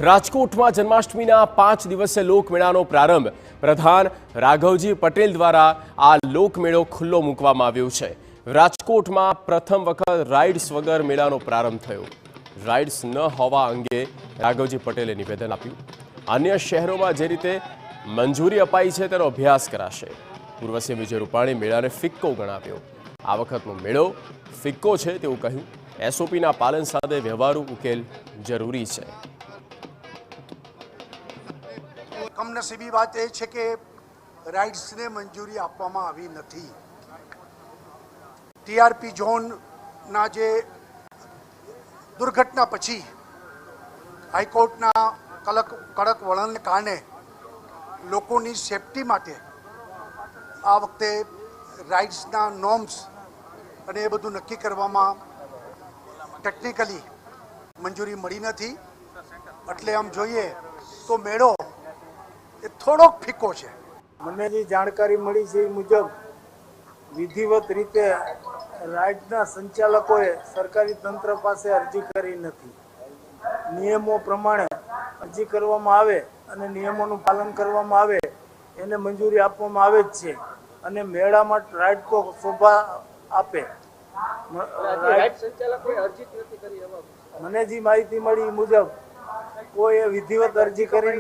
રાજકોટમાં જન્માષ્ટમીના 5 દિવસીય લોકમેળાનો પ્રારંભ પ્રધાન રાઘવજી પટેલ દ્વારા આ લોકમેળો ખુલ્લો મૂકવામાં આવ્યો છે। રાજકોટમાં પ્રથમ વખત રાઇડ્સ વગર મેળાનો પ્રારંભ થયો। રાઇડ્સ ન હોવા અંગે રાઘવજી પટેલે નિવેદન આપ્યું। અન્ય શહેરોમાં જે રીતે મંજૂરી અપાઈ છે તેનો અભ્યાસ કરાશે। પૂર્વ સીએમ વિજય રૂપાણી મેળાને ફિક્કો ગણાવ્યો। આ વખતનો મેળો ફિક્કો છે તેવું કહ્યું। એસઓપીના પાલન સાથે વ્યવહારુ ઉકેલ જરૂરી છે। કમનસીબી વાત એ છે કે રાઇડ્સને મંજૂરી આપવામાં આવી નથી। ટીઆરપી ઝોનના જે દુર્ઘટના પછી હાઈકોર્ટના કડક વલણને કારણે લોકોની સેફટી માટે આ વખતે રાઇડ્સના નોર્મ્સ અને એ બધું નક્કી કરવામાં ટેકનિકલી મંજૂરી મળી નથી। એટલે આમ જોઈએ તો મેળો એ થોડોક ફીકો છે। મને જે જાણકારી મળી છે એ મુજબ વિધિવત રીતે રાઇડના સંચાલકોએ સરકારી તંત્ર પાસે અરજી કરી નથી। નિયમો પ્રમાણે અરજી કરવામાં આવે અને નિયમોનું પાલન કરવામાં આવે એને મંજૂરી આપવામાં આવે જ છે અને મેળામાં રાઇડ તો શોભા આપે। મને જે માહિતી મળી એ મુજબ કોઈ વિધિવત અરજી કરી